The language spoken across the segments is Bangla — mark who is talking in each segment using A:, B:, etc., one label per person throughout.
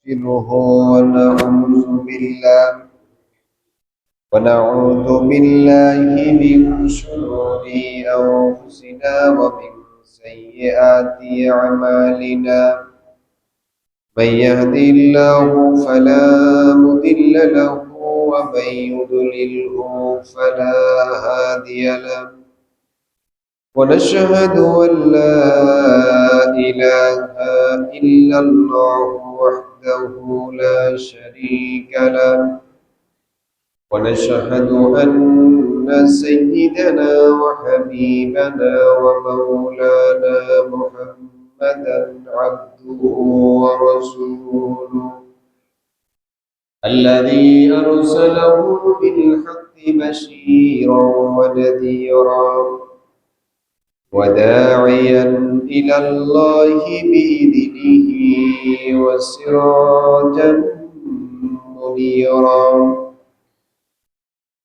A: ونستغفره ونعوذ بالله من شرور أنفسنا ومن سيئات أعمالنا من يهدي الله فلا مضل له ومن يضلله فلا هادي له ونشهد أن لا إله إلا الله وحده لا شريك له ونشهد أن سيدنا وحبيبنا ومولانا محمدا عبده ورسوله الذي أرسله بالحق بشيرا ونذيرا وداعيا إلى الله بإذنه وسراجا منيرا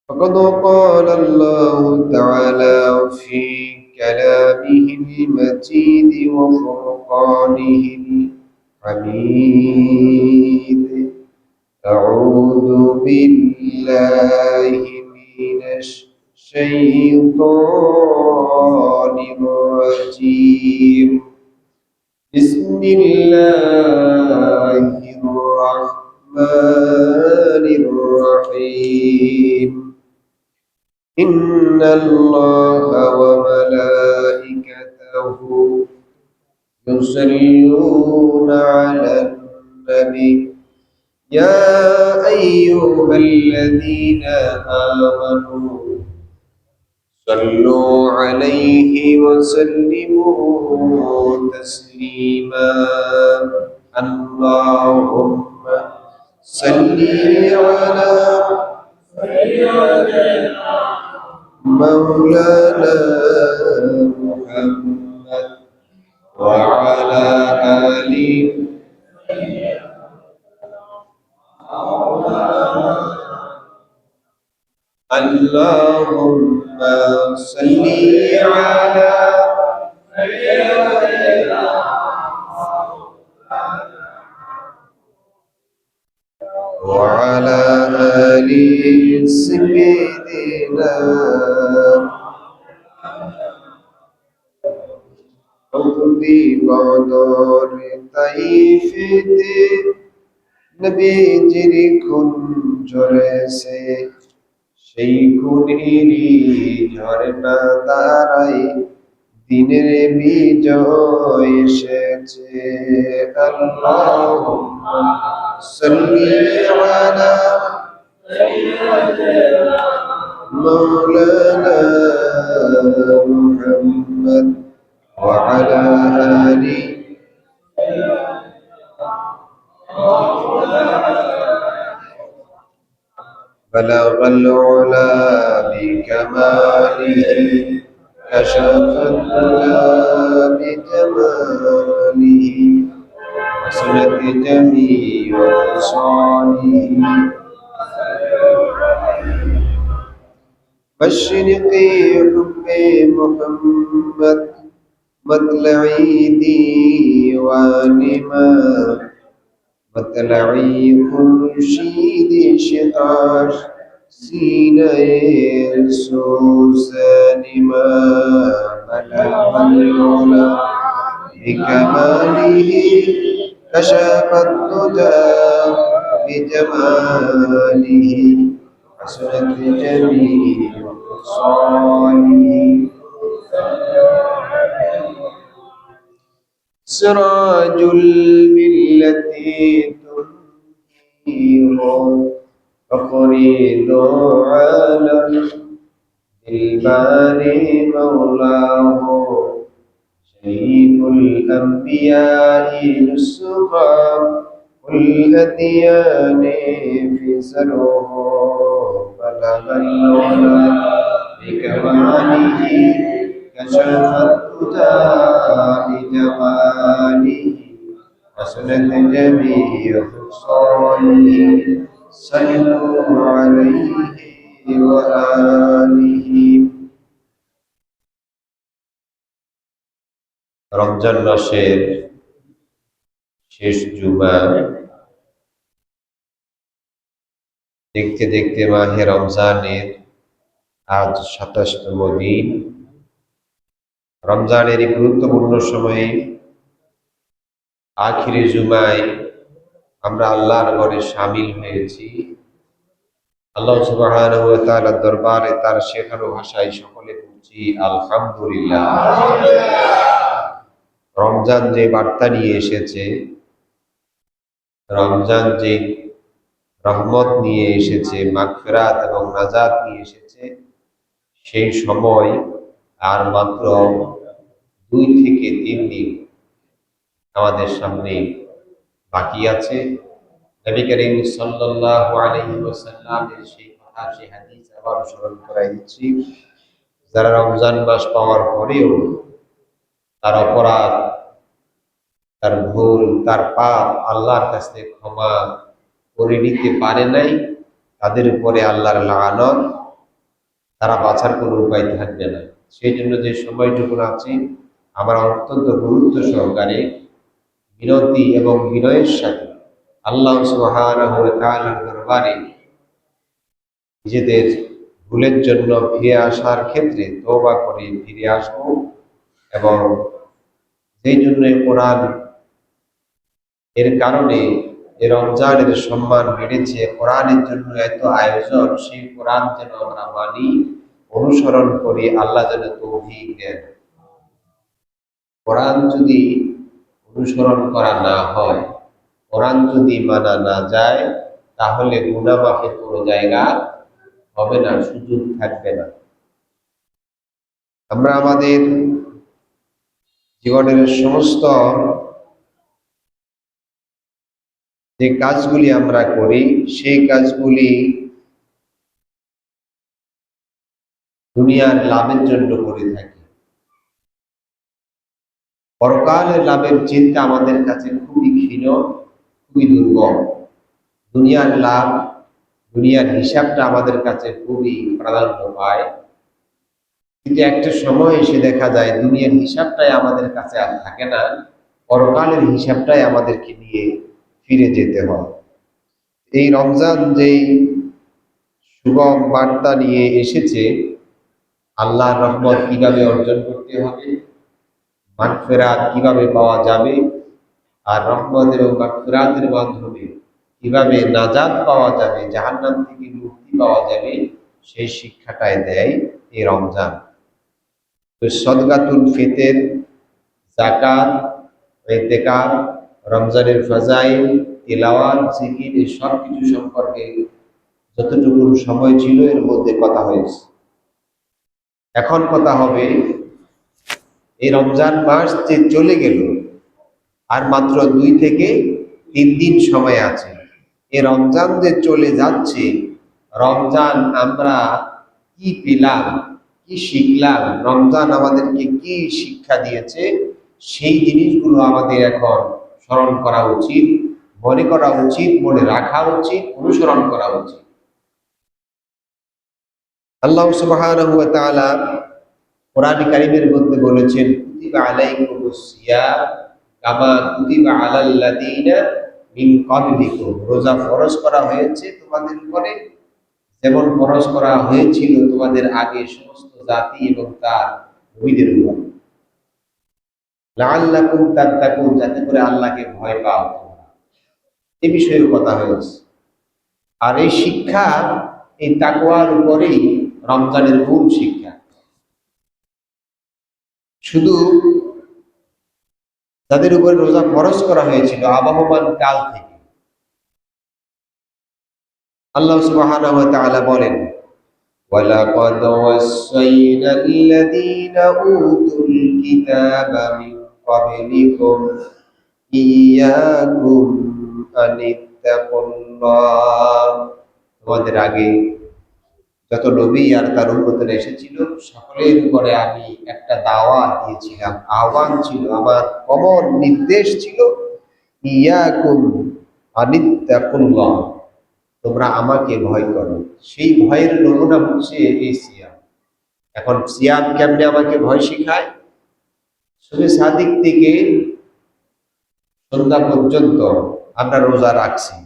A: فقد قال الله تعالى في كلامه المجيد وفرقانه الحميد أعوذ بالله من الشيطان الرجيم بسم الله الرحمن الرحيم إن الله وملائكته يصلون على النبي يا أيها الذين آمنوا صلوا عليه وسلموا تسليما اللهم صل على مولانا محمد وعلى آله اللهم صل على وعلى آل سيدنا أمضي بادار طيفতে নবীজির কুঞ্জরে সে সেই খুনেরই ঝরনা দ্বারাই দিনের বিজয় এসেছে আল্লাহুম্মা সাল্লি আলা মাওলানা মুহাম্মদ ওয়া আলা আলি بلغ العلا بكماله كشف الدجى بجماله حسنت جميع خصاله مشرقي حب محمد مطلعي ديوان مطلعي خورشید شقاش سینه سوزن ما بلغ العلا بكماله كشف الدجى بجماله حسنت جميع خصاله سراج الملة تنير فقريد عالم بالباري مولاه شهيد الأنبياء نسخا والأديان في سره بلغ العلا بكماله كشف الهدى بجماله حسنت جميع خصاله صلوا عليه وآله রমজান মাসের শেষ জুমা দেখতে দেখতে মাহে রমজানের আজ ২৭তম দিন। রমজানের এই গুরুত্বপূর্ণ সময়ে আখিরে জুমায় আমরা আল্লাহর ঘরে শামিল হয়েছি। আল্লাহ সুবহানাহু ওয়া তাআলার দরবারে তার শেখানো ভাষায় সকলে বলছি আলহামদুলিল্লাহ। রমজান যে বার্তা নিয়ে এসেছে, রমজান যে রহমত নিয়ে এসেছে, মাগফিরাত এবং নাজাত নিয়ে এসেছে, সেই সময় আর মাত্র ২ থেকে ৩ দিন আমাদের সামনে বাকি আছে। নবী করিম সাল্লাল্লাহু আলাইহি ওয়াসাল্লামের সেই কথা, সেই হাদিস আবার স্মরণ করাই দিচ্ছি। যারা রমজান মাস পাওয়ার পরেও তার অপরাধ, তার ভুল, তার পাপ আল্লাহর কাছে ক্ষমা করে নিতে পারে নাই, তাদের উপরে আল্লাহর লানত, তারা বাঁচার কোনো উপায় থাকবে না। সেই জন্য যে সময়টুকু আছে আমরা অত্যন্ত গুরুত্ব সহকারে বিনতি এবং বিনয়ের সাথে আল্লাহ সুবহানাহু ওয়া তাআলার দরবারে নিজেদের ভুলের জন্য ফিরে আসার ক্ষেত্রে তওবা করে ফিরে আসব। এবং যেই জন্য কোরআন এর কারণে এই রমজানের সম্মান বেড়েছে, কোরআনের জন্য এত আয়োজন, সেই কোরআন যেন আমরা মানি, অনুসরণ করি, আল্লাহ যেন তৌফিক দেন। কোরআন যদি অনুসরণ করা না হয়, কোরআন যদি মানা না যায়, তাহলে গুনাহ মাফের কোনো জায়গা হবে না, সুযোগ থাকবে না। আমরা আমাদের জীবনের সমস্ত যে কাজগুলি আমরা করি, সেই কাজগুলি দুনিয়ার লাভের জন্য করে থাকি। পরকালের লাভের চিন্তা আমাদের কাছে খুবই ক্ষীণ, খুবই দুর্বল। দুনিয়ার লাভ, দুনিয়ার হিসাবটা আমাদের কাছে খুবই প্রাধান্য পায়। কিন্তু একটা সময় এসে দেখা যায় দুনিয়ার হিসাবটাই আমাদের কাছে আর থাকে না, পরকালের হিসাবটাই আমাদেরকে নিয়ে ফিরে যেতে হয়। এই রমজান যেই সুগম বার্তা নিয়ে এসেছে, আল্লাহর রহমত কিভাবে অর্জন করতে হবে, মাগফিরাত কিভাবে পাওয়া যাবে, আর রহমত এবং মাগফিরাতের মাধ্যমে কিভাবে নাজাত পাওয়া যাবে, জাহান্নাম থেকে মুক্তি পাওয়া যাবে, সেই শিক্ষাটাই দেয় এই রমজান। তো সদকাতুল ফিতর, যাকাত, ইতিকাফ, রমজানের ফাজাইল, তিলাওয়াত, জিকির, এই সব কিছু সম্পর্কে যতটুকু সময় ছিল এর মধ্যে কথা হয়েছে। এখন কথা হবে এই রমজান মাস যে চলে গেল, আর মাত্র ২ থেকে ৩ দিন সময় আছে। এই রমজান যে চলে যাচ্ছে, রমজান আমরা কি পেলাম, কি শিখলাম, রমজান আমাদেরকে কি শিক্ষা দিয়েছে, সেই জিনিসগুলো আমাদের এখন স্মরণ করা উচিত, মনে করা উচিত, মনে রাখা উচিত, অনুসরণ করা উচিত। আল্লাহ সুবহানাহু ওয়া তাআলা কোরআন কারীমের মধ্যে বলেছেন, কুতিবা আলাইকুমুস সিয়াম কামা কুতিবা আলাল লাযীনা মিন ক্বাবলিকুম, রোজা ফরজ করা হয়েছে তোমাদের উপরে যেমন ফরজ করা হয়েছিল তোমাদের আগে সমস্ত জাতি এবং তার নবীদের উপর, লাআল্লাকুম তাত্তাকুন, যাতে করে আল্লাহকে ভয় পাও তোমরা। এই বিষয়ে কথা হয়েছে। আর এই শিক্ষা, এই তাকওয়ার উপরেই রমজানের মূল শিক্ষা। শুধু তাদের উপরে রোজা ফরজ করা হয়েছিল আবহমান কাল থেকে। আল্লাহ সুবহানাহু ওয়া তাআলা বলেন, ওয়ালাকাদ ওয়াসাইনাল্লাযীনা উতুল কিতাবা মিন ক্বাবলিকুম ইয়াকুম আনিত্তাকুল্লাহ, তোমাদের আগে যত নবী আর তার উম্মতেরা এসেছিল সকলের উপরে আমি একটা দাওয়াত দিয়েছিলাম, আহ্বান ছিল, আমার কমন নির্দেশ ছিল, ইয়াকুম আনিত্তাকুল্লাহ, তোমরা আমাকে ভয় করো। সেই ভয়ের নমুনা হচ্ছে এই সিয়াম। এখন সিয়াম কেমনে আমাকে ভয় শিখায়? শুধু সাদিক থেকে সন্ধ্যা পর্যন্ত আমরা রোজা রাখছি,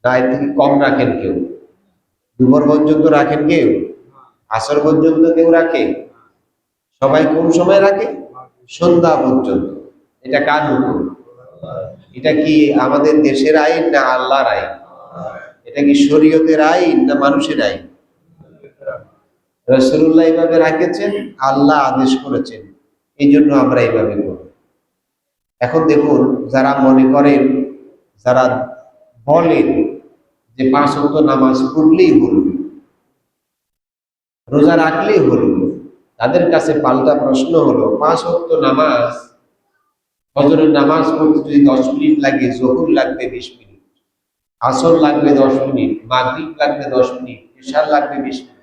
A: না এর থেকে কম রাখেন কেউ, দুপুর পর্যন্ত রাখেন কেউ? আসর পর্যন্ত কেউ রাখে? সবাই কোন সময় রাখে? সন্ধ্যা পর্যন্ত। এটা কার হুকুম? এটা কি আমাদের দেশের আইন না আল্লাহর আইন? এটা কি শরীয়তের আইন না মানুষের আইন? রাসূলুল্লাহ এইভাবে রাখেছেন, আল্লাহ আদেশ করেছেন, এই জন্য আমরা এইভাবে করি। এখন দেখুন, যারা মনে করেন, যারা বলেন যে 5 ওয়াক্ত নামাজ পড়লেই হলো, রোজা রাখলেই হলো, তাদের কাছে পাল্টা প্রশ্ন হলো, 5 ওয়াক্ত নামাজ, ফজরের নামাজ পড়তে যদি 10 মিনিট লাগে, যোহর লাগবে 20 মিনিট, আসর লাগবে 10 মিনিট, মাগরিব লাগবে 10 মিনিট, ইশা লাগবে 20 মিনিট,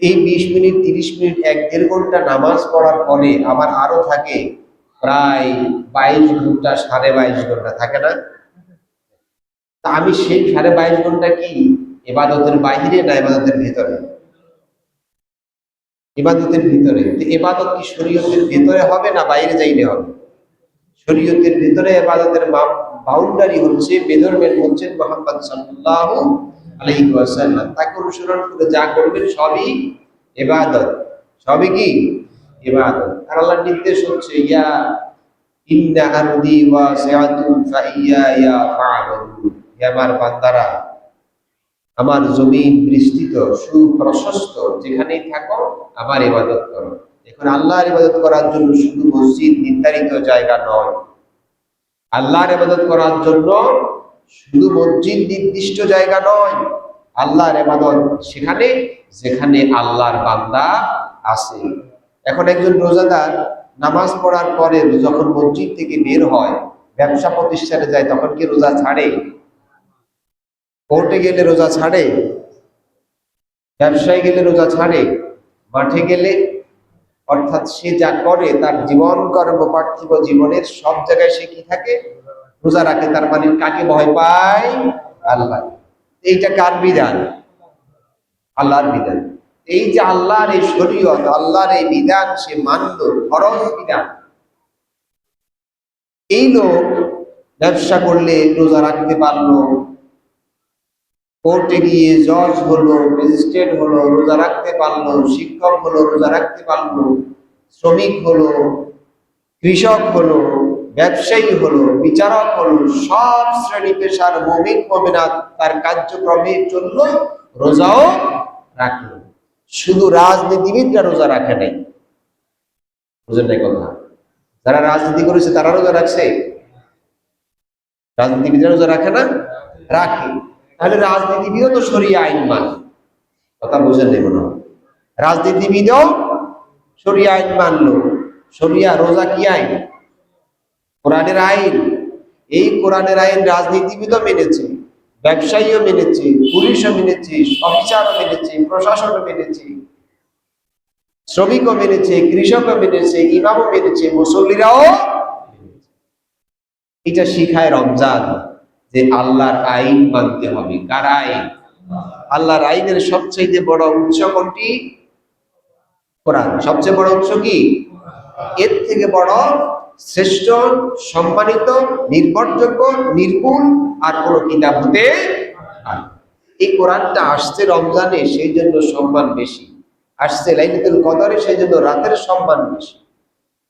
A: এই 20 মিনিট 30 মিনিট 1-1.5 ঘন্টা নামাজ পড়ার পরে আমার আরো থাকে প্রায় 22 ঘন্টা, 22.5 ঘন্টা থাকে না? তা আমি সেই 22.5 ঘন্টা কি ইবাদতের বাইরে না ইবাদতের ভিতরে? ইবাদতের ভিতরে। ইবাদত কি শরীয়তের ভিতরে হবে না বাইরে যাইলে হবে? শরীয়তের ভিতরে ইবাদতের বাউন্ডারি হচ্ছে বেদরমের হচ্ছেন মুহাম্মদ সাল্লাল্লাহু আলাইহি ওয়াসাল্লাম। তাকে অনুসরণ করে যা করবেন সবই ইবাদত। সবই কি ইবাদত। আর আল্লাহর নির্দেশ হচ্ছে ইয়া ইন্না আরদি ওয়াসিআতুন ফাইয়ায়া ফা'বুদুন। হে আমার বান্দারা, আমার জমিন বিস্তৃত সুপ্রশস্ত, যেখানেই থাকো আমার ইবাদত করো। এখন আল্লাহর ইবাদত করার জন্য শুধু মসজিদ নির্ধারিত জায়গা নয়, আল্লাহর ইবাদত করার জন্য শুধু মসজিদ নির্দিষ্ট জায়গা নয়, আল্লাহর ইবাদত সেখানে যেখানে আল্লাহর বান্দা আছে। এখন একজন রোজাদার নামাজ পড়ার পরে যখন মসজিদ থেকে বের হয়, ব্যবসা প্রতিষ্ঠানে যায়, তখন কি রোজা ছাড়ে? কোর্টে গেলে রোজা ছাড়ে? ব্যবসায় গেলে রোজা ছাড়ে? মাঠে গেলে, অর্থাৎ সে যা করে তার জীবন কর্ম পার্থিব জীবনের সব জায়গায় সে কি থাকে? রোজা রাখে। তার মানে কাকে ভয় পায়? আল্লাহ। এইটা কার বিধান? আল্লাহর বিধান। এই যে আল্লাহর এই শরীয়ত, আল্লাহর এই বিধান সে মানল, ফরজ বিধান। এই লোক ব্যবসা করলে রোজা রাখতে পারলো, কোর্টে গিয়ে জজ হলো, ম্যাজিস্ট্রেট হলো, রোজা রাখতে পারলো, শিক্ষক হলো, রোজা রাখতে পারলো, শ্রমিক হলো, কৃষক হলো, ব্যবসায়ী হলো, বিচারক হলো, সব শ্রেণী পেশার মুমিন মুমিনাত তার কার্যক্রমে চললো, রোজাও রাখলো। শুধু রাজনীতিবিদরা রোজা রাখে নাই। বুঝেন নাই কথা? যারা রাজনীতি করেছে তারা রোজা রাখছে? রাজনীতিবিদরা রোজা রাখে না? রাখে। তাহলে রাজনীতিবিদও তো শরিয়া আইন মানে। কথা বুঝেন নেই মনে হয়? রাজনীতিবিদও শরিয়া আইন মানলো। শরিয়া, রোজা কি আইন? কোরআনের আইন। এই কোরআনের আইন রাজনীতিবিদও মেনেছে, ব্যবসায়ীও মেনেছে, পুলিশও মেনেছে, অফিসারও মেনেছে, প্রশাসনও মেনেছে, শ্রমিকও মেনেছে, কৃষকও মেনেছে, ইমামও মেনেছে, মুসল্লিরাও। এটা শিখায় রমজান যে আল্লাহর আইন মানতে হবে। কার আইন? আল্লাহর আইনের সবচেয়ে বড় উৎস কোনটি? কোরআন। সবচেয়ে বড় উৎস কি? এর থেকে বড়, শ্রেষ্ঠ, সম্মানিত, নির্ভরযোগ্য, নির্ভুল আর কোন কিতাব হতে পারে। এই কোরআনটা আসছে রমজানে, সেই জন্য সম্মান বেশি। আসছে লাইলাতুল কদরে, সেই জন্য রাতের সম্মান বেশি।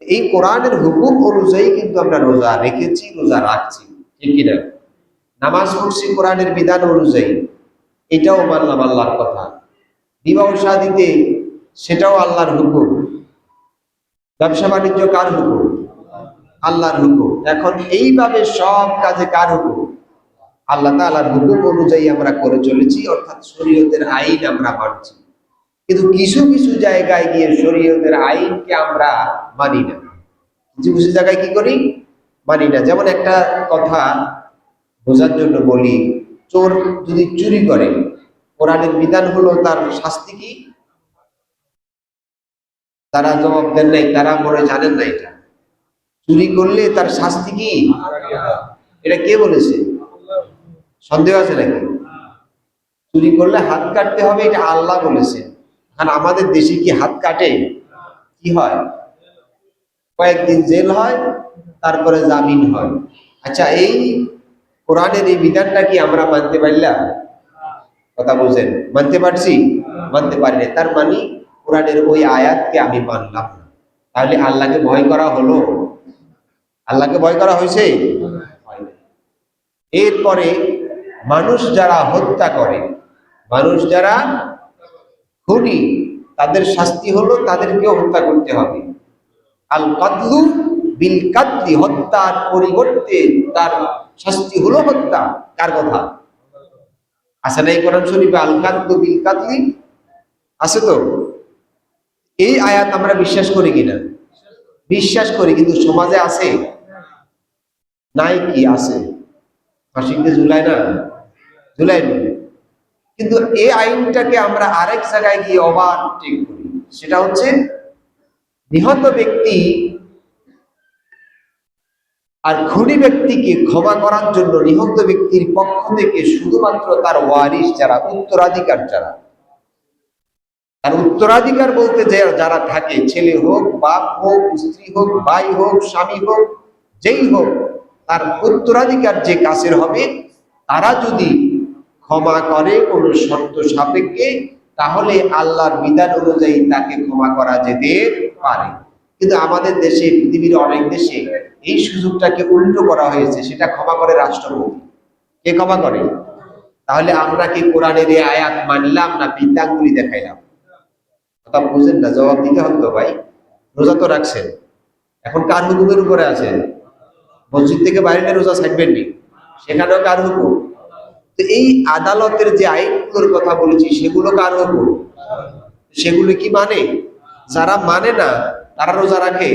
A: এই কোরআনের হুকুম অনুযায়ী কিন্তু আমরা রোজা রেখেছি, রোজা রাখছি, ঠিক কিনা? নামাজ পড়ছি কোরআনের বিধান অনুযায়ী, এটাও মানলাম আল্লাহর কথা। বিবাহ শাদীতে সেটাও আল্লাহর হুকুম। ব্যবসা বাণিজ্য কার হুকুম? আল্লাহর হুকুম। এখন এইভাবে সব কাজে কার হুকুম? আল্লাহ তাআলার হুকুম অনুযায়ী আমরা করে চলেছি, অর্থাৎ শরীয়তের আইন আমরা মানছি। কিন্তু কিছু কিছু জায়গায় গিয়ে শরীয়তের আইনকে আমরা মানি না। কিছু কিছু জায়গায় কি করি? মানি না। যেমন একটা কথা বোঝার জন্য বলি, চোর যদি চুরি করে, কোরআনের বিধান হলো তার শাস্তি কি? তারা জবাব দেন নাই, তারা মনে জানেন না এটা। চুরি করলে তার শাস্তি কি? এটা কে বলেছে? সন্দেহ আছে নাকি? চুরি করলে হাত কাটতে হবে, এটা আল্লাহ বলেছে। কারণ আমাদের দেশে কি হাত কাটে? কি হয়? কয়েকদিন জেল হয়, তারপরে জামিন হয়। আচ্ছা, এই কোরআনের এই বিধানটা কি আমরা মানতে পারলাম? কথা বুঝেন? মানতে পারছি? মানতে পারি না, তার মানে কোরআনের ওই আয়াতকে আমি মানলাম না। তাহলে আল্লাহকে ভয় করা হলো? আল্লাহকে ভয় করা হয়েছে? হয় না। এরপরে মানুষ যারা হত্যা করে, মানুষ যারা খুনি, তাদের শাস্তি হলো তাদেরকেও হত্যা করতে হবে। আল কাতলু বিল কাতলি, হত্যার পরিবর্তে তার শাস্তি হলো হত্যা। কার কথা আছে না এই কোরআন শরীফে? আল কাতলু বিল কাতলি আছে তো। এই আয়াত আমরা বিশ্বাস করি কিনা? বিশ্বাস করি, কিন্তু সমাজে আছে নাই? কি আছে? ফাঁসিতে ঝুলায় না? ঝুলাইনি। কিন্তু এই আইনটাকে আমরা আরেক জায়গায় গিয়ে ওভারটেক করি। সেটা হচ্ছে নিহত ব্যক্তি আর খুনি ব্যক্তিকে ক্ষমা করার জন্য নিহত ব্যক্তির পক্ষ থেকে শুধুমাত্র তার ওয়ারিশ যারা, উত্তরাধিকার যারা, তার উত্তরাধিকার বলতে যে যারা থাকে, ছেলে হোক, বাপ হোক, স্ত্রী হোক, ভাই হোক, স্বামী হোক, যেই হোক, তার উত্তরাধিকার যে কাছের হবে, তারা যদি ক্ষমা করে কোন শর্ত সাপেক্ষে, তাহলে আল্লাহর বিধান অনুযায়ী তাকে ক্ষমা করা যেতে পারে। কিন্তু আমাদের দেশে, পৃথিবীর অনেক দেশে এই সুযোগটাকে উল্টো করা হয়েছে, সেটা ক্ষমা করে রাষ্ট্রপতি। কে ক্ষমা করে? তাহলে আমরা কি কোরআনের এই আয়াত মানলাম না বিদ্যাঙ্গুলি দেখাইলাম? কথা বুঝেন না? জবাব দিতে হবে তো ভাই। রোজা তো রাখছেন, এখন কার হুকুমের উপরে আছেন? মসজিদ থেকে বাইরে রোজা ছাড়বেন নি, সেখানেও কার হুকুম? তো এই আদালতের যে আইনগুলোর কথা বলেছি, সেগুলো কার হুকুম? সেগুলো কি মানে? যারা মানে না তারা রোজা রাখে?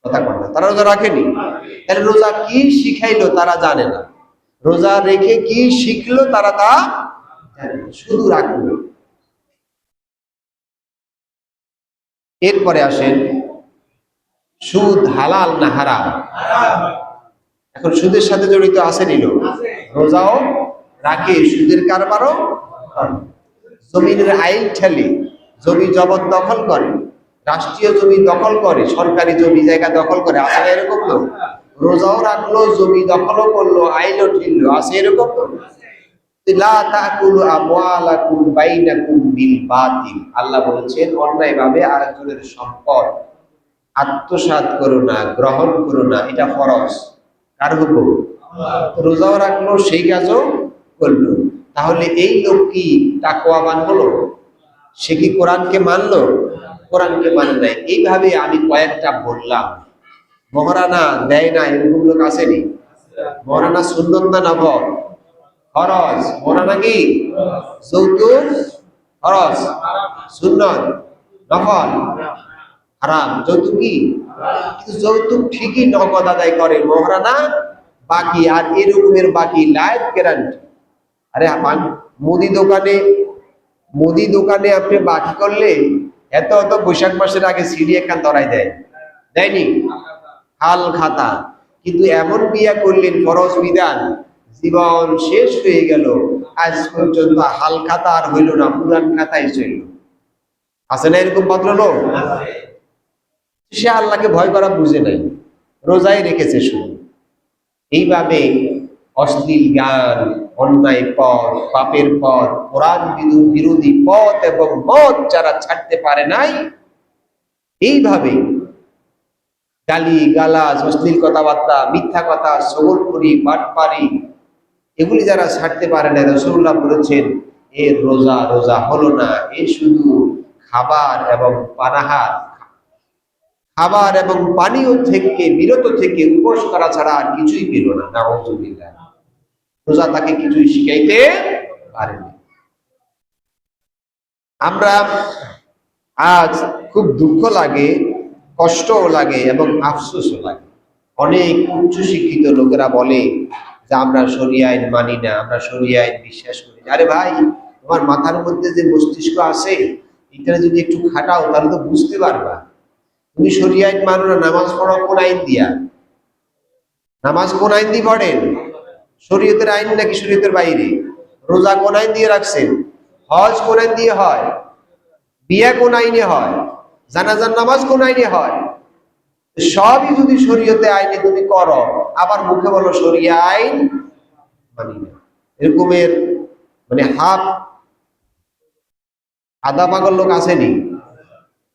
A: কথা বল না, তারা রোজা রাখেনি। তাহলে রোজা কি শিখাইলো তারা জানে না, রোজা রেখে কি শিখলো তারা তা জানে না, শুধু রাখলো। এরপরে আসেন, সুদ হালাল না হারাম? এখন সুদের সাথে জড়িত আছে নিল, রোজাও রাখে, সুদের কারবারও করে। জমিনের আইন ঠেলে জমি জবরদখল করে, রাষ্ট্রীয় জমি দখল করে, সরকারি জমি জায়গা দখল করে, আছে না এরকম লোক? রোজাও রাখলো, জমি দখলও করলো, আইনও ঠিললো, আছে এরকম লোক? লা তাকুলু আমওয়ালাকুম বাইনাকুম বিল বাতিল, আল্লাহ বলেছেন অন্যায় ভাবে আরেকজনের সম্পদ আত্মসাৎ করো না, গ্রহণ করো না, এটা ফরজ। কার হুকুম? রোজাও রাখলো, সেই কাজও করলো। তাহলে এই লোক কি তাকওয়াবান হলো? সে কি কোরআনকে মানলো? কোরআনকে মানে নাই। এইভাবে আমি কয়েকটা বললাম। মহারানা দেয় না এরকম লোক আসেনি? মহারানা সুন্নত না নফল? ফরজ। মহারানা কি? যৌতুক ফরজ, সুন্নত নফল হারাম। যৌতুক কি? কিন্তু যৌতুক ঠিকই নগদ আদায় করে, মহারানা বাকি। আর এরকমের বাকি লাইফ গ্যারান্টি। আরে মুদি দোকানে আপনি বাকি করলে এত অত বৈশাখ মাসের আগে সিডি একখান ধরাই দেয়, দেয়নি? হাল খাতা। কিন্তু এমন বিয়া করলেন ফরজ বিধান, জীবন শেষ হয়ে গেল, আজ পর্যন্ত হাল খাতা আর হইল না, পুরান খাতাই চলল। আছে না এরকম ভদ্রলোক? সে আল্লাহকে ভয় করা বুঝে নাই, রোজাই রেখেছে শুধু। এইভাবে অশ্লীল গান, অন্যায় পথ, পাপের পথ, কোরআন বিরোধী পথ এবং মত যারা ছাড়তে পারে নাই, এইভাবে গালি গালাজ, অশ্লীল কথাবার্তা, মিথ্যা কথা, সগলপুরি, বাটপারি, এগুলি যারা ছাড়তে পারে না, রাসূলুল্লাহ বলেছেন এর রোজা রোজা হলো না। এ শুধু খাবার এবং পানাহার, খাবার এবং পানীয় থেকে বিরত থেকে উপোস করা ছাড়া আর কিছুই পেল না। নাউযুবিল্লাহ। রোজা তাকে কিছুই শিখাইতে পারেনি। আমরা আজ খুব দুঃখ লাগে, কষ্টও লাগে এবং আফসোসও লাগে। অনেক উচ্চ শিক্ষিত লোকেরা বলে যে আমরা শরিয়া আইন মানি না, আমরা শরিয়া আইন বিশ্বাস করি না। আরে ভাই, তোমার মাথার মধ্যে যে মস্তিষ্ক আছে, এটা যদি একটু খাটাও তাহলে তো বুঝতে পারবা। তুমি শরিয়া আইন মানো না, নামাজ পড়ো কোন আইন দিয়া? নামাজ কোন আইন দিয়ে পড়েন? শরীয়তের আইন নাকি শরীয়তের বাইরে? রোজা কোন আইন দিয়ে রাখছেন? হজ কোন আইন দিয়ে হয়? বিয়া কোন আইনে হয়? জানাজার নামাজ কোন আইনে হয়? সবই যদি শরীয়তে আইনে তুমি করো, আবার মুখে বলো শরিয়া আইন মানি না। এরকমের মানে হাফ আধা পাগল লোক আসেনি,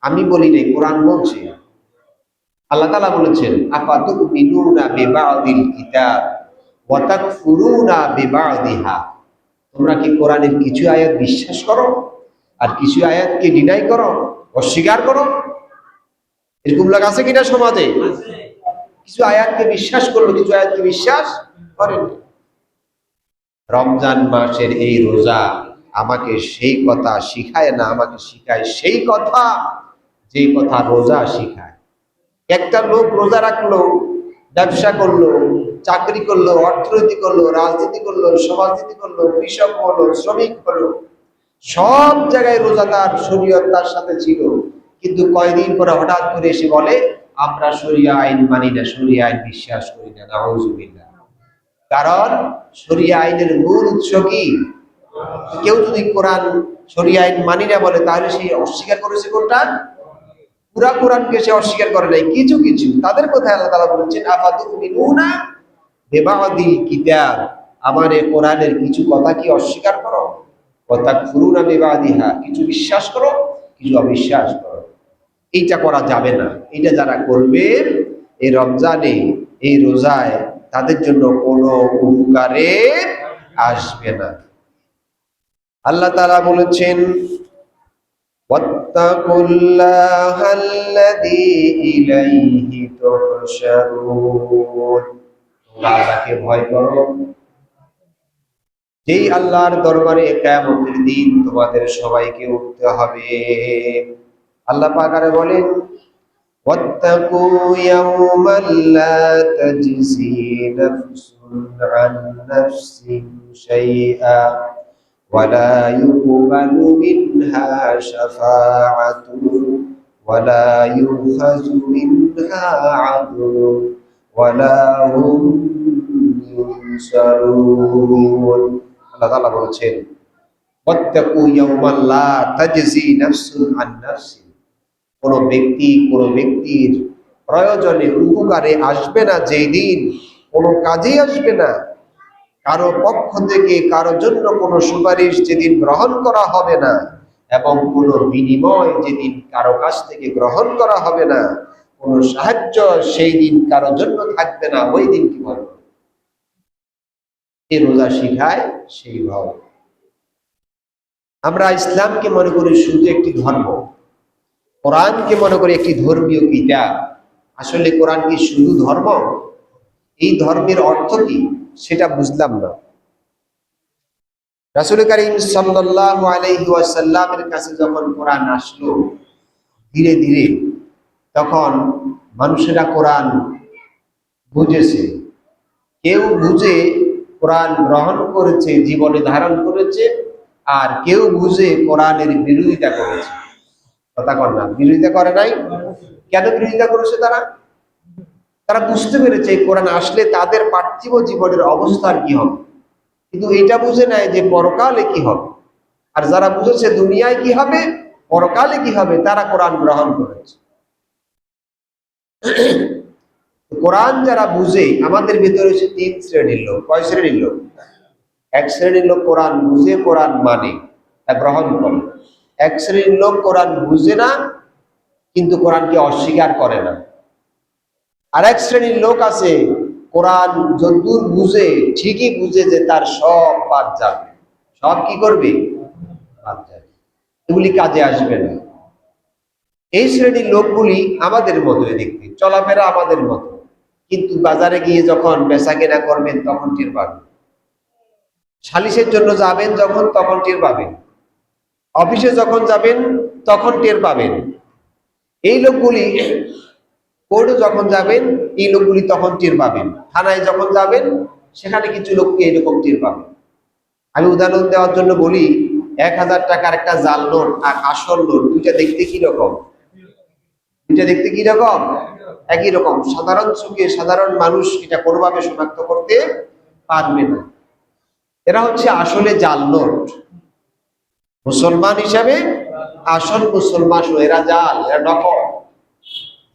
A: আমি বলি নাই, কোরআন বলছে। আল্লাহ তাআলা বলেছেন আফাতুমিনুনা বিবাদিল কিতাব ওয়া তাকফুরুনা বিবাদিহা, তোমরা কি কোরআনের কিছু আয়াত বিশ্বাস করো আর কিছু আয়াতকে ডিনাই করো, অস্বীকার করো? এরকম লোক আছে কিনা সমাজে? কিছু আয়াতকে বিশ্বাস করলো, কিছু আয়াতকে বিশ্বাস করেন। রমজান মাসের এই রোজা আমাকে সেই কথা শিখায় না, আমাকে শিখায় সেই কথা যে কথা রোজা শিখায়। একটা লোক রোজা রাখলো, ব্যবসা করলো, চাকরি করলো, অর্থনীতি করলো, রাজনীতি করলো, সমাজনীতি করলো, কৃষক হলো, শ্রমিক হলো, সব জায়গায় রোজা তার শরীয়ত তার সাথে ছিল, কিন্তু কয়দিন পরে হঠাৎ করে এসে বলে আমরা শরিয়া আইন মানি না, শরিয়া আইন বিশ্বাস করি না। নাউযুবিল্লাহ। কারণ শরিয়া আইনের মূল উৎস কি? কেউ যদি কোরআন শরিয়া আইন মানি না বলে, তাহলে সে অস্বীকার করেছে কোনটা? পুরা কোরআনকে সে অস্বীকার করে নাই, কিছু কিছু তাদের কথায় আল্লাহ তাআলা বলেছেন আফাতুমিনুনা বিবাদিল কিতাব, আমার এই কোরআনের কিছু কথা কি অস্বীকার করো, ওয়া তাকফুরুনা বিবাদিহা, কিছু বিশ্বাস করো কিছু অবিশ্বাস করো। এইটা করা যাবে না। এটা যারা করবে এই রমজানে, এই রোজায়, তাদের জন্য কোনো উপকারে আসবে না। আল্লাহ তাআলা বলেছেন ওয়াত্তাকুল্লাহাল্লাযী ইলাইহি তুহশারুন, আল্লাহকে ভয় করো, যেই আল্লাহর দরবারে কিয়ামতের দিন তোমাদের সবাইকে উঠতে হবে। আল্লাহ পাক আরে বলেন ওয়াত্তাকু ইয়াওমান লা তাজজি নাফসুন আন নাফসিন শাইআ ওয়ালা ইউকবালু মিনহা শাফাআতুন ওয়ালা ইউখাযু মিনহা আদলুন ওয়ালা হুম ইউনসারুন। আল্লাহ তাআলা বলেছেন ওয়াত্তাকু ইয়াওমান লা তাজজি নাফসুন আন নাফসিন, কোন ব্যক্তি কোন ব্যক্তির প্রয়োজনে উপকারে আসবে না, যেই দিন কোনো কাজেই আসবে না, কারো পক্ষ থেকে কারো জন্য কোনো সুপারিশ যেদিন গ্রহণ করা হবে না, এবং কোনো বিনিময় যেদিন কারো কাছ থেকে গ্রহণ করা হবে না, কোনো সাহায্য সেই দিন কারো জন্য থাকবে না, ওই দিন কি বলবো? এই রোজা শিখায় সেইভাবে। আমরা ইসলামকে মনে করি শুধু একটি ধর্ম, কোরআনকে মনে করি একটি ধর্মীয় কিতাব। আসলে কোরআন কি শুধু ধর্ম? এই ধর্মের অর্থ কি সেটা বুঝলাম না। রাসূল করিম সাল্লাল্লাহু আলাইহি ওয়াসাল্লামের কাছে যখন কোরআন আসলো ধীরে ধীরে, তখন মানুষেরা কোরআন বুঝেছে, কেউ বুঝে কোরআন গ্রহণ করেছে, জীবনে ধারণ করেছে, আর কেউ বুঝে কোরআনের বিরোধিতা করেছে। কথা কর না, বিরোধিতা করে নাই? কেন বিরোধিতা করেছে? তারা বুঝতে পেরেছে কোরআন আসলে তাদের পার্থিব জীবনের অবস্থার কি হবে, কিন্তু এটা বুঝে নাই যে পরকালে কি হবে। আর যারা বুঝেছে দুনিয়ায় কি হবে, পরকালে কি হবে, তারা কোরআন গ্রহণ করেছে। কোরআন যারা বুঝে, আমাদের ভিতরে হচ্ছে তিন শ্রেণীর লোক। কয় শ্রেণীর লোক? এক শ্রেণীর লোক কোরআন বুঝে, কোরআন মানে, তা গ্রহণ করে। এক শ্রেণীর লোক কোরআন বুঝে না, কিন্তু কোরআনকে অস্বীকার করে না। আর এক শ্রেণীর লোক আছে কোরআন যদ্দূর বুঝে, ঠিকই বুঝে যে তার সব বাদ যাবে। সব কি করবে? বাদ যাবে, এগুলি কাজে আসবে না। এই শ্রেণীর লোকগুলি আমাদের মতো, দেখতে চলাফেরা আমাদের মতো, কিন্তু বাজারে গিয়ে যখন বেচা কেনা করবেন তখন টের পাবেন, সালিশের জন্য যাবেন যখন তখন টের পাবেন, অফিসে যখন যাবেন তখন টের পাবেন। এই লোকগুলি কোর্টে যখন যাবেন এই লোকগুলি তখন টের পাবেন, থানায় যখন যাবেন সেখানে কিছু লোককে এরকম টের পাবেন। আমি উদাহরণ দেওয়ার জন্য বলি, 1000 টাকার একটা জাল নোট আর আসল নোট, দুইটা দেখতে কি রকম? দুইটা দেখতে কি রকম? একই রকম। সাধারণ চোখে সাধারণ মানুষ এটা কোনোভাবে শনাক্ত করতে পারবে না। এরা হচ্ছে আসলে জাল নোট। মুসলমান হিসাবে আসল মুসলমান, এরা জাল, এরা নকল।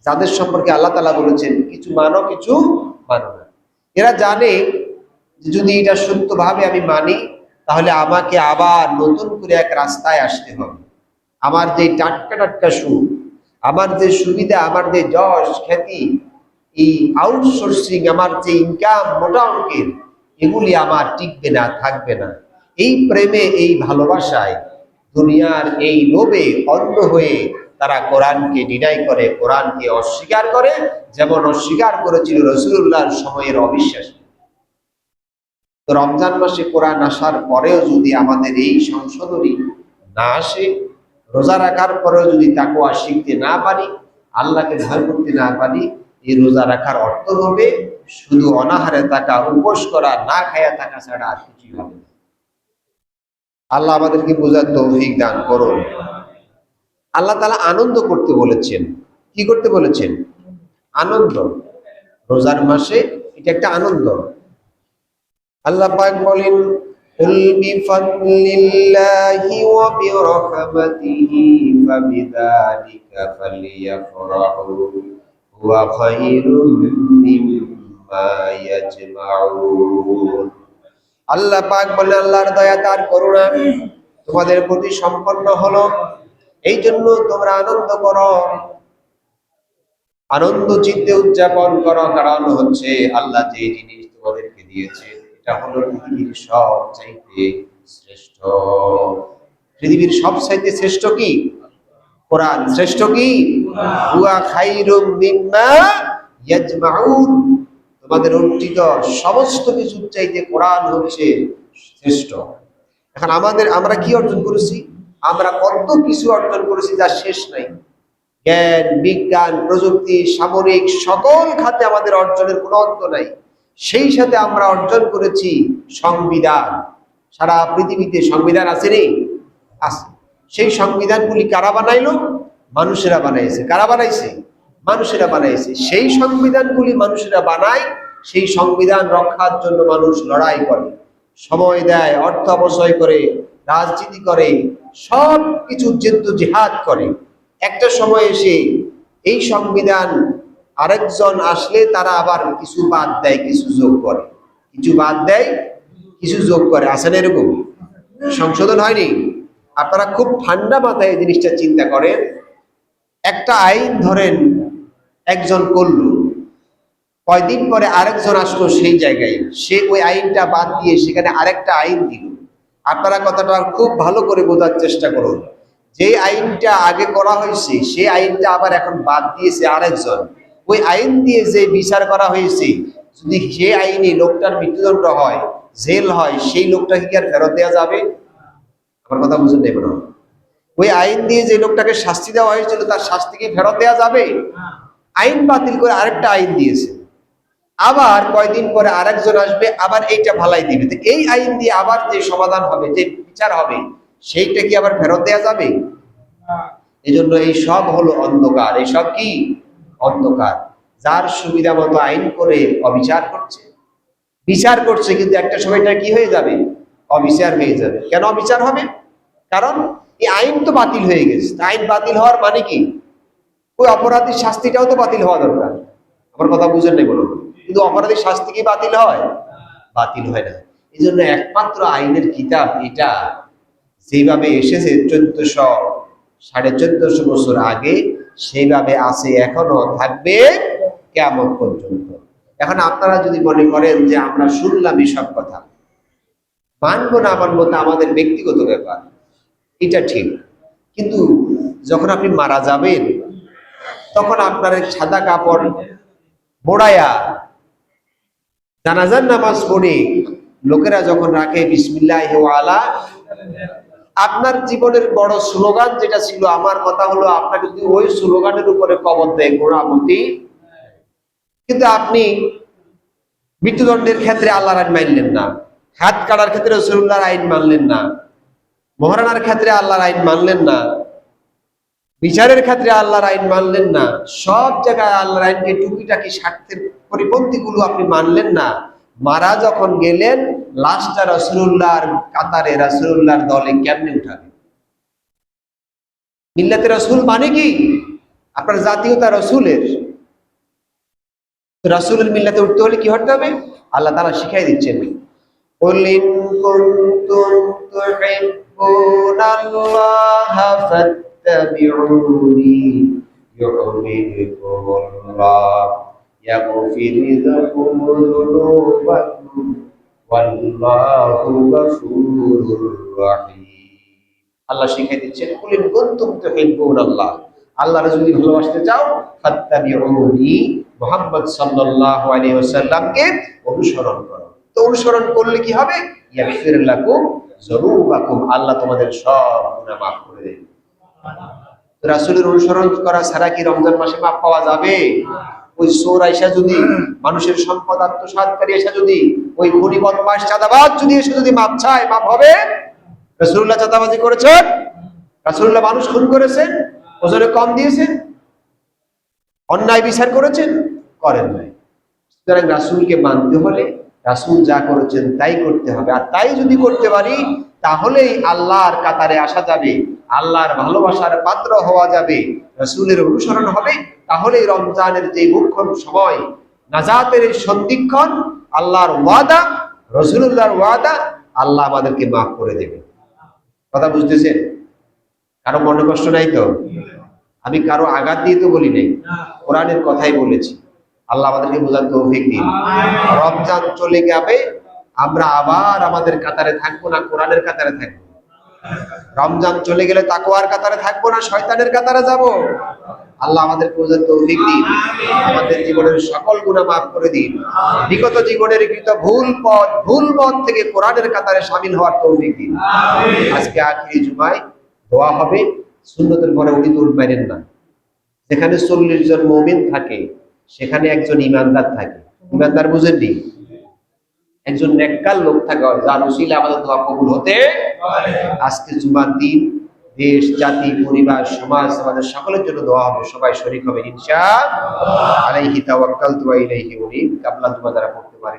A: যাদের সম্পর্কে আল্লাহ তাআলা বলেছেন কিছু মানো কিছু মানো না। এরা জানে যদি এটা সত্যভাবে আমি মানি তাহলে আমাকে আবার নতুন করে এক রাস্তায় আসতে হবে। আমার যে টাটকা টাটকা সুখ, আমার যে সুবিধা, আমার যে যশ খ্যাতি, এই আউটসোর্সিং, আমার যে ইনকাম মোটা অঙ্কের, এগুলি আমার টিকবে না, থাকবে না। এই প্রেমে, এই ভালোবাসায়, দুনিয়ার এই লোভে অন্ধ হয়ে তারা কোরআনকে ডিনাই করে, কোরআনকে অস্বীকার করে, যেমন অস্বীকার করেছিল রাসূলুল্লাহর সময়ের অবিশ্বাস। তো রমজান মাসে কোরআন আসার পরেও যদি আমাদের এই সংশোধনী না আসে, রোজা রাখার পরেও যদি তাকওয়া শিখতে না পারি, আল্লাহকে ভয় করতে না পারি, এই রোজা রাখার অর্থ হবে শুধু অনাহারে থাকা, উপোস করা, না খায়া থাকা ছাড়া আর কিছুই হবে না। আল্লাহ আমাদেরকে বোঝার তৌফিক দান করুন। আল্লাহ তাআলা আনন্দ করতে বলেছেন। কি করতে বলেছেন? আনন্দ। রোজার মাসে এটা একটা আনন্দ। আল্লাহ পাক বলেন, কুল বিফাদলিল্লাহি ওয়া বিরাহমাতিহি ফাবিযালিকা ফালইফরাহু হুয়া খায়রুম মিম্মা ইয়াজমাউন। আল্লাহ পাক বলেন, আল্লাহর দয়া তার করুণা তোমাদের প্রতি সম্পন্ন হলো, এই জন্য তোমরা আনন্দ করো, আনন্দ চিত্তে উদযাপন করো। কারণ হচ্ছে আল্লাহ যে জিনিস তোমাদেরকে দিয়েছে এটা হলো পৃথিবীর সবচাইতে শ্রেষ্ঠ। পৃথিবীর সবচাইতে শ্রেষ্ঠ কি? কোরআন। শ্রেষ্ঠ কি? হুয়া খায়রুম মিম্মা ইয়াজমাউন। তোমাদের অর্জিত সমস্ত কিছুর চাইতে কোরআন হচ্ছে শ্রেষ্ঠ। এখন আমরা কি অর্জন করেছি? আমরা কত কিছু অর্জন করেছি যার শেষ নাই। জ্ঞান, বিজ্ঞান, প্রযুক্তি, সামরিক সকল খাতে আমাদের অর্জনের কোনো অন্ত নাই। সেই সাথে আমরা অর্জন করেছি সংবিধান। সারা পৃথিবীতে সংবিধান আছে রে? আছে। সেই সংবিধানগুলি কারা বানাইলো? মানুষেরা বানাইছে। কারা বানাইছে? মানুষেরা বানাইছে। সেই সংবিধানগুলি মানুষেরা বানায়, সেই সংবিধান রক্ষার জন্য মানুষ লড়াই করে, সময় দেয়, অর্থ অপচয় করে, রাজনীতি করে, সব কিছু জিহাদ করে। একটা সময় এসে এই সংবিধান আরেকজন আসলে তারা আবার কিছু বাদ দেয়, কিছু যোগ করে, কিছু বাদ দেয়, কিছু যোগ করে। আসেন এরকম সংশোধন হয়নি? আপনারা খুব ঠান্ডা মাথায় এই জিনিসটা চিন্তা করেন। একটা আইন ধরেন একজন করলো, কয়দিন পরে আরেকজন আসলো সেই জায়গায়, সে ওই আইনটা বাদ দিয়ে সেখানে আরেকটা আইন দিল। আপনারা কথাটা খুব ভালো করে বোঝার চেষ্টা করুন। যে আইনটা আগে করা হয়েছে সেই আইনটা আবার এখন বাদ দিয়েছে আরেকজন। ওই আইন দিয়ে যে বিচার করা হয়েছে, যদি সেই আইনে লোকটার মৃত্যুদণ্ড হয়, জেল হয়, সেই লোকটাকে কি আর ফেরত দেওয়া যাবে? আমার কথা বুঝুন নেই মনে হয়। ওই আইন দিয়ে যে লোকটাকে শাস্তি দেওয়া হয়েছিল তার শাস্তিকে ফেরত দেওয়া যাবে? আইন বাতিল করে আরেকটা আইন দিয়েছে, আবার কয়দিন পরে আরেকজন আসবে, আবার এইটা ভালাই দিবে। তো এই আইন দিয়ে আবার যে সমাধান হবে, যে বিচার হবে, সেইটা কি আবার ফেরত দেওয়া যাবে? এই জন্য এই সব হলো অন্ধকার। এই সব কি? অন্ধকার। যার সুবিধা মতো আইন করে অবিচার করছে, বিচার করছে, কিন্তু একটা সময়টা কি হয়ে যাবে? অবিচার হয়ে যাবে। কেন অবিচার হবে? কারণ এই আইন তো বাতিল হয়ে গেছে। আইন বাতিল হওয়ার মানে কি? ওই অপরাধীর শাস্তিটাও তো বাতিল হওয়া দরকার। আমার কথা বুঝেন নাই বলুন। কিন্তু অপরাধীর শাস্তি কি বাতিল হয়? বাতিল হয় না। এই জন্য একমাত্র আইনের কিতাব এটা, যেভাবে এসেছে 1400-1450 বছর আগে, সেইভাবে আছে, এখনো থাকবে কিয়ামত পর্যন্ত। এখন আপনারা যদি মনে করেন যে আমরা শুনলাম এসব কথা, মানবো না মানবো তা আমাদের ব্যক্তিগত ব্যাপার, এটা ঠিক। কিন্তু যখন আপনি মারা যাবেন, তখন আপনার সাদা কাপড় মোড়ায়া জানাজার নামাজ পড়ে লোকেরা যখন রাখে বিসমিল্লাহি ওয়া আলা, আপনার জীবনের বড় স্লোগান যেটা ছিল, আমার কথা হলো আপনাকে যদি ওই স্লোগানের উপরে কবর দেয় কোনো আপত্তি, কিন্তু আপনি মৃত্যুদণ্ডের ক্ষেত্রে আল্লাহর আইন মানলেন না, হাত কাটার ক্ষেত্রে রাসূলুল্লাহর আইন মানলেন না, মহারানার ক্ষেত্রে আল্লাহর আইন মানলেন না, বিচারের ক্ষেত্রে আল্লাহর আইন মানলেন না, সব জায়গায় আল্লাহর আইনকে টুকিটাকি স্বার্থের পরিপন্থীগুলো আপনি মানলেন না। মারা যখন গেলেন, লাশটা রাসূলুল্লাহর কাতারে, রাসূলুল্লাহর দলে কেমনে উঠাবে? মিল্লাতে রাসূল মানে কি? আপনার জাতীয়তা রাসূলের। রাসূলের মিল্লাতে উঠতে হলে কি হতে হবে? আল্লাহ তাআলা শিখাই দিচ্ছেন, قل إن كنتم تحبون الله فاتبعوني يحببكم الله يغفر لكم ذنوبكم والله غفور رحيم আল্লাহ শিখিয়ে দিচ্ছেন কুল ইন কুনতুম তুহিব্বুনাল্লাহ আল্লাহর যদি ভালোবাসতে চাও ফাত্তাবিউনি মুহাম্মদ সাল্লাল্লাহু আলাইহি ওয়াসাল্লামকে অনুসরণ করো তো অনুসরণ করলে কি হবে ইয়াগফির লাকুম যুনুবাকুম আল্লাহ তোমাদের সব গুনাহ মাফ করে দেবে রাসূলের অনুসরণ করা ছাড়া কি রমজান মাসে মাফ পাওয়া যাবে ওই চোর আইসা যদি মানুষের সম্পদ আত্মসাৎকারী এসে যদি ওই খুনি বদমাশ চাঁদাবাজ যদি এসে যদি মাপ চায় মাপ হবে রাসূলুল্লাহ চাঁদাবাজি করেছেন রাসূলুল্লাহ মানুষ খুন করেছেন ওজনে কম দিয়েছেন অন্যায় বিচার করেছেন করেন নাই সুতরাং রাসূলকে মানতে হলে রাসূল যা করেছেন তাই করতে হবে আর তাই যদি করতে পারি তাহলেই আল্লাহর কাতারে আসা যাবে আল্লাহর ভালোবাসার পাত্র হওয়া যাবে রাসূলের অনুসরণ হবে তাহলেই রমজানের যে মুখ্য সময় নাজাতের এই সন্ধিক্ষণ আল্লাহর ওয়াদা রাসূলুল্লাহর ওয়াদা আল্লাহ আমাদেরকে মাফ করে দেবে কথা বুঝতেছেন কারো মনে কষ্ট নাই তো আমি কারো আঘাত দিয়ে তো বলি নাই কোরআনের কথাই বলেছি আল্লাহ আমাদেরকে বোঝার তৌফিক দিন রমজান চলে যাবে আমরা আবার আমাদের কাতারে থাকবো না কোরআনের কাতারে থাকবো রমজান চলে গেলে তাকওয়ার কাতারে থাকবো না শয়তানের কাতারে যাব আল্লাহ আমাদেরকে বোঝার তৌফিক দিন আমাদের জীবনের সকল গুনাহ মাফ করে দিন বিগত জীবনের কৃত ভুল পথ থেকে কোরআনের কাতারে শামিল হওয়ার তৌফিক দিন আজকে আখিরি জুমায় দোয়া হবে সুন্নতের পরে উনি দৌড় মারেন না যেখানে 40 জন মুমিন থাকে সেখানে একজন ইমানদার থাকে ইমানদার বুঝেননি একজন নেককার লোক থাকে যার উসিলায় আমাদের দোয়া কবুল হতে আজকে জুমার দিন দেশ জাতি পরিবার সমাজ আমাদের সকলের জন্য দোয়া হবে সবাই শরীক হবে ইনশাআল্লাহ আলাইহি তাওয়াক্কালতু ওয়া ইলাইহি উনীব কাবলা জুমা দ্বারা পড়তে পারি